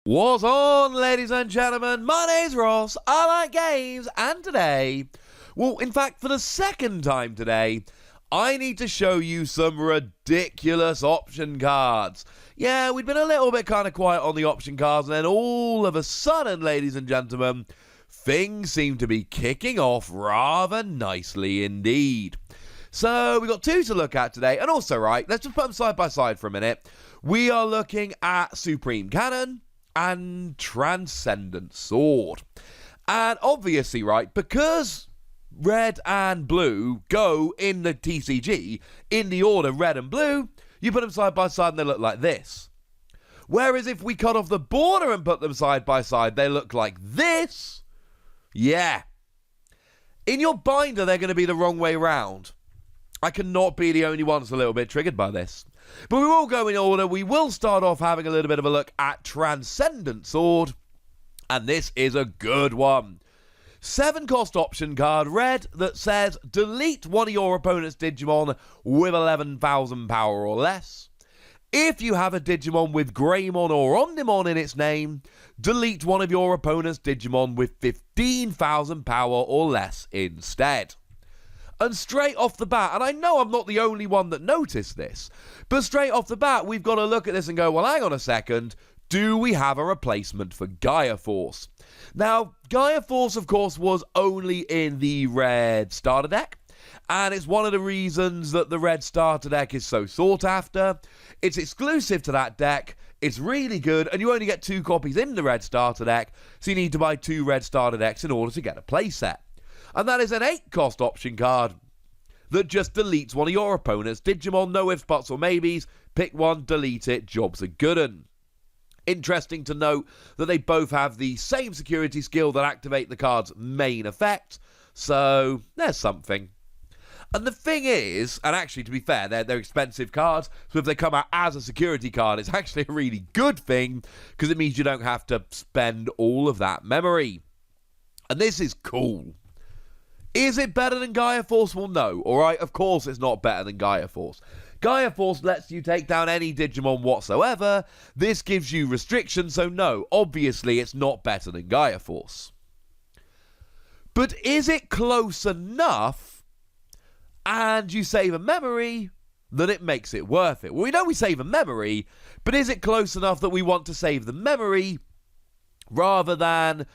What's on, ladies and gentlemen? My name's Ross, I like games, and today, well, in fact, for the second time today, I need to show you some ridiculous option cards. Yeah, we'd been a little bit kind of quiet on the option cards, and then all of a sudden, ladies and gentlemen, things seem to be kicking off rather nicely indeed. So, we've got two to look at today, and also, right, let's just put them side by side for a minute. We are looking at Supreme Cannon and Transcendent Sword. And obviously, right, because red and blue go in the TCG in the order red and blue, you put them side by side and they look like this. Whereas if we cut off the border and put them side by side, they look like this. Yeah. In your binder, they're going to be the wrong way round. I cannot be the only one that's a little bit triggered by this. But we will go in order. We will start off having a little bit of a look at Transcendent Sword. And this is a good one. 7-cost option card, red, that says delete one of your opponent's Digimon with 11,000 power or less. If you have a Digimon with Greymon or Omnimon in its name, delete one of your opponent's Digimon with 15,000 power or less instead. And straight off the bat, and I know I'm not the only one that noticed this, but straight off the bat, we've got to look at this and go, well, hang on a second, do we have a replacement for Gaia Force? Now, Gaia Force, of course, was only in the red starter deck, and it's one of the reasons that the red starter deck is so sought after. It's exclusive to that deck, it's really good, and you only get 2 copies in the red starter deck, so you need to buy 2 red starter decks in order to get a playset. And that is an 8-cost option card that just deletes one of your opponent's Digimon, no ifs, buts, or maybes. Pick one, delete it, job's a good un. Interesting to note that they both have the same security skill that activate the card's main effect, so there's something. And the thing is, and actually to be fair, they're expensive cards, so if they come out as a security card, it's actually a really good thing, because it means you don't have to spend all of that memory. And this is cool. Is it better than Gaia Force? Well, no. Alright, of course it's not better than Gaia Force. Gaia Force lets you take down any Digimon whatsoever. This gives you restrictions, so no, obviously it's not better than Gaia Force. But is it close enough, and you save a memory, that it makes it worth it? Well, we know we save a memory, but is it close enough that we want to save the memory, rather than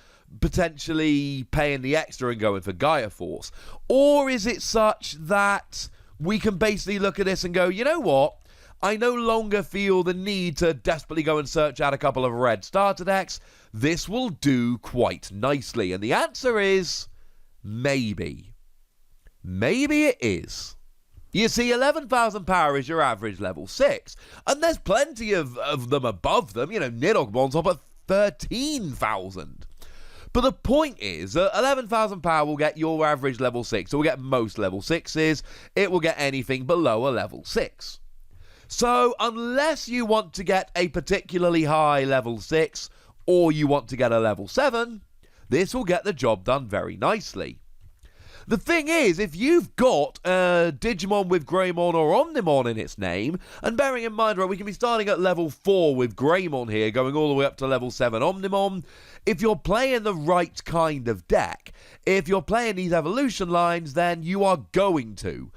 potentially paying the extra and going for Gaia Force? Or is it such that we can basically look at this and go, you know what, I no longer feel the need to desperately go and search out a couple of red starter decks, this will do quite nicely? And the answer is maybe. Maybe it is. You see, 11,000 power is your average level 6, and there's plenty of them above them. You know, Nidogmon's up at 13,000. But the point is that 11,000 power will get your average level 6. It will get most level 6s. It will get anything below a level 6. So unless you want to get a particularly high level 6, or you want to get a level 7, this will get the job done very nicely. The thing is, if you've got a Digimon with Greymon or Omnimon in its name, and bearing in mind, right, we can be starting at level 4 with Greymon here, going all the way up to level 7 Omnimon. If you're playing the right kind of deck, if you're playing these evolution lines, then you are going to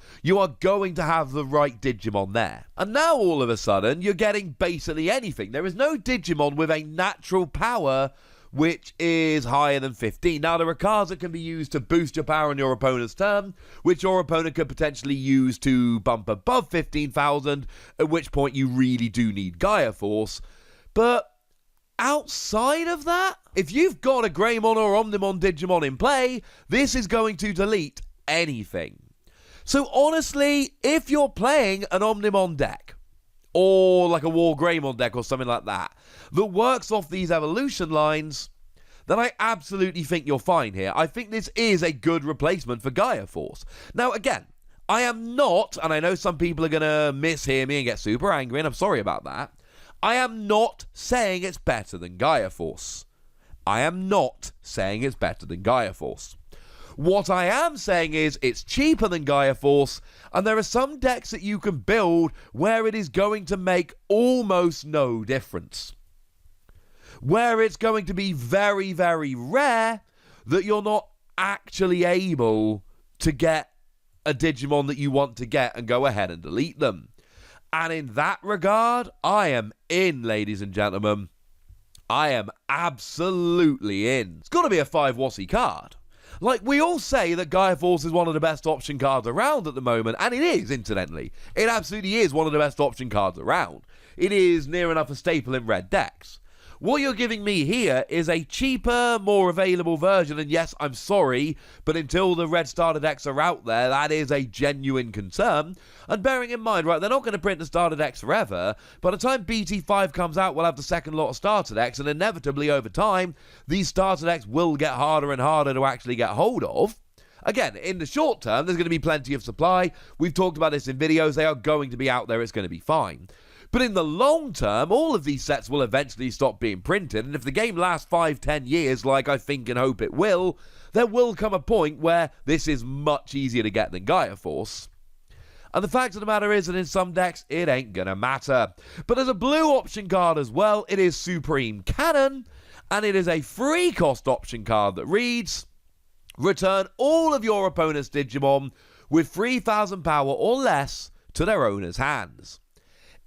have the right Digimon there. And now all of a sudden, you're getting basically anything. There is no Digimon with a natural power which is higher than 15. Now, there are cards that can be used to boost your power on your opponent's turn, which your opponent could potentially use to bump above 15,000, at which point you really do need Gaia Force. But outside of that, if you've got a Greymon or Omnimon Digimon in play, this is going to delete anything. So honestly, if you're playing an Omnimon deck, or like a War Greymon deck or something like that works off these evolution lines, then I absolutely think you're fine here. I think this is a good replacement for Gaia Force. Now, again, I am not, and I know some people are going to mishear me and get super angry, and I'm sorry about that, I am not saying it's better than Gaia Force. I am not saying it's better than Gaia Force. What I am saying is it's cheaper than Gaia Force, and there are some decks that you can build where it is going to make almost no difference. where it's going to be very, very rare that you're not actually able to get a Digimon that you want to get and go ahead and delete them. And in that regard, I am in, ladies and gentlemen. I am absolutely in. It's got to be a 5 Wassy card. Like, we all say that Gaia Force is one of the best option cards around at the moment, and it is, incidentally. It absolutely is one of the best option cards around. It is near enough a staple in red decks. What you're giving me here is a cheaper, more available version, and yes, I'm sorry, but until the red starter decks are out there, that is a genuine concern. And bearing in mind, right, they're not going to print the starter decks forever. By the time BT5 comes out, we'll have the second lot of starter decks, and inevitably over time, these starter decks will get harder and harder to actually get hold of. Again, in the short term, there's going to be plenty of supply. We've talked about this in videos. They are going to be out there. It's going to be fine. But in the long term, all of these sets will eventually stop being printed, and if the game lasts 5-10 years, like I think and hope it will, there will come a point where this is much easier to get than Gaia Force. And the fact of the matter is that in some decks, it ain't gonna matter. But as a blue option card as well, it is Supreme Cannon, and it is a free cost option card that reads, return all of your opponent's Digimon with 3,000 power or less to their owner's hands.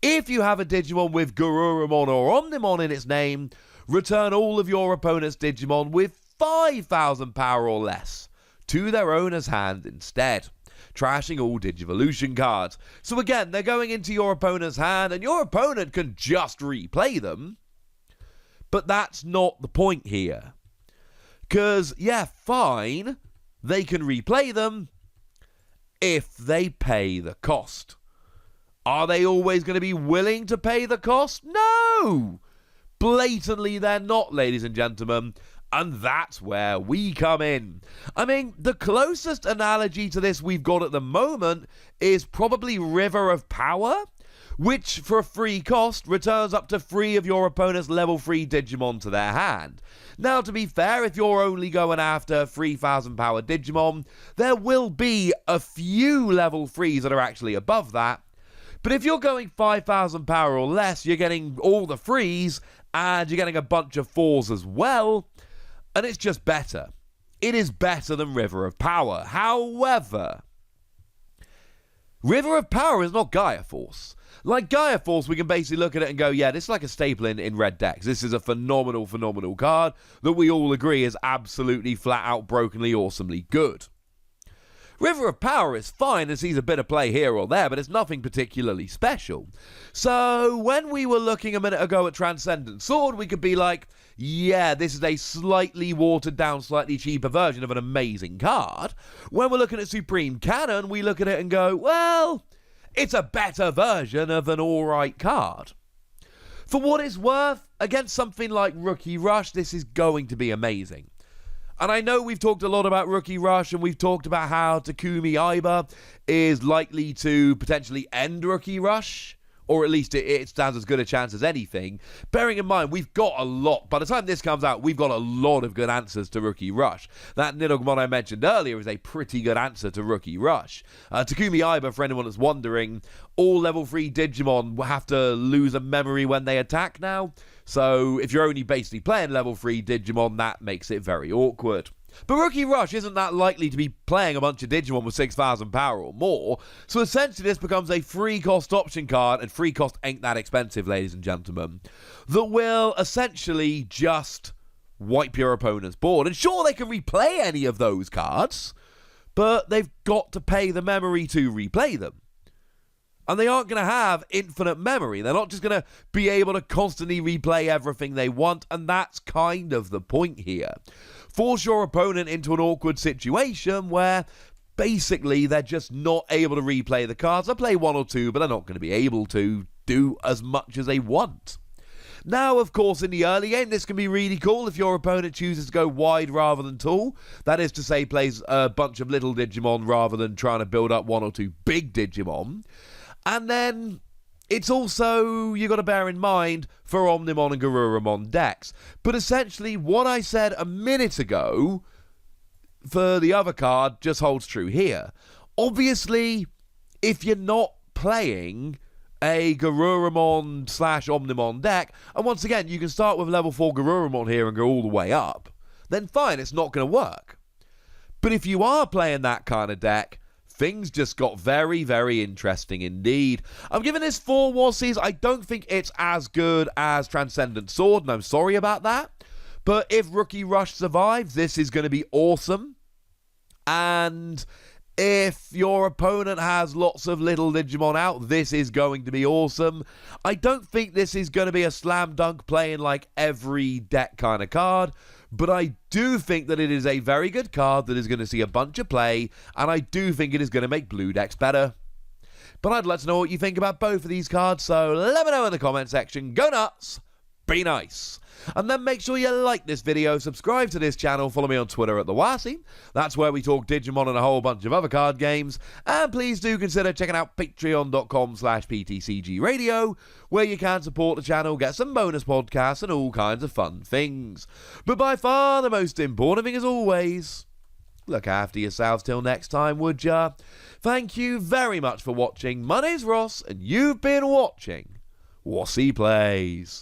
If you have a Digimon with Garurumon or Omnimon in its name, return all of your opponent's Digimon with 5,000 power or less to their owner's hand instead, trashing all Digivolution cards. So again, they're going into your opponent's hand, and your opponent can just replay them, but that's not the point here. Because, yeah, fine, they can replay them if they pay the cost. Are they always going to be willing to pay the cost? No! Blatantly they're not, ladies and gentlemen. And that's where we come in. I mean, the closest analogy to this we've got at the moment is probably River of Power, which for a free cost returns up to 3 of your opponent's level 3 Digimon to their hand. Now, to be fair, if you're only going after 3,000 power Digimon, there will be a few level 3s that are actually above that. But if you're going 5,000 power or less, you're getting all the 3s, and you're getting a bunch of 4s as well, and it's just better. It is better than River of Power. However, River of Power is not Gaia Force. Like Gaia Force, we can basically look at it and go, yeah, this is like a staple in red decks. This is a phenomenal, phenomenal card that we all agree is absolutely flat-out brokenly awesomely good. River of Power is fine and sees a bit of play here or there, but it's nothing particularly special. So when we were looking a minute ago at Transcendent Sword, we could be like, yeah, this is a slightly watered down, slightly cheaper version of an amazing card. When we're looking at Supreme Cannon, we look at it and go, well, it's a better version of an alright card. For what it's worth, against something like Rookie Rush, this is going to be amazing. And I know we've talked a lot about Rookie Rush, and we've talked about how Takumi Aiba is likely to potentially end Rookie Rush, or at least it stands as good a chance as anything. Bearing in mind, we've got a lot. By the time this comes out, we've got a lot of good answers to Rookie Rush. That Nidogmon I mentioned earlier is a pretty good answer to Rookie Rush. Takumi Aiba, for anyone that's wondering, all level 3 Digimon will have to lose a memory when they attack now. So if you're only basically playing level 3 Digimon, that makes it very awkward. But Rookie Rush isn't that likely to be playing a bunch of Digimon with 6,000 power or more, so essentially this becomes a free cost option card, and free cost ain't that expensive, ladies and gentlemen, that will essentially just wipe your opponent's board. And sure, they can replay any of those cards, but they've got to pay the memory to replay them. And they aren't going to have infinite memory. They're not just going to be able to constantly replay everything they want, and that's kind of the point here. Force your opponent into an awkward situation where basically they're just not able to replay the cards. They'll play 1 or 2, but they're not going to be able to do as much as they want. Now, of course, in the early game, this can be really cool if your opponent chooses to go wide rather than tall. That is to say, plays a bunch of little Digimon rather than trying to build up 1 or 2 big Digimon. And then it's also, you got to bear in mind, for Omnimon and Garurumon decks. But essentially, what I said a minute ago for the other card just holds true here. Obviously, if you're not playing a Garurumon / Omnimon deck, and once again, you can start with level 4 Garurumon here and go all the way up, then fine, it's not going to work. But if you are playing that kind of deck, things just got very, very interesting indeed. I'm giving this 4 Wassies. I don't think it's as good as Transcendent Sword, and I'm sorry about that. But if Rookie Rush survives, this is going to be awesome. And if your opponent has lots of little Digimon out, this is going to be awesome. I don't think this is going to be a slam dunk playing like every deck kind of card, but I do think that it is a very good card that is going to see a bunch of play, and I do think it is going to make blue decks better. But I'd like to know what you think about both of these cards, so let me know in the comment section. Go nuts, be nice. And then make sure you like this video, subscribe to this channel, follow me on Twitter at @TheWassie. That's where we talk Digimon and a whole bunch of other card games. And please do consider checking out patreon.com/PTCGradio, where you can support the channel, get some bonus podcasts, and all kinds of fun things. But by far the most important thing as always, look after yourselves till next time, would ya? Thank you very much for watching. My name's Ross, and you've been watching Wassie Plays.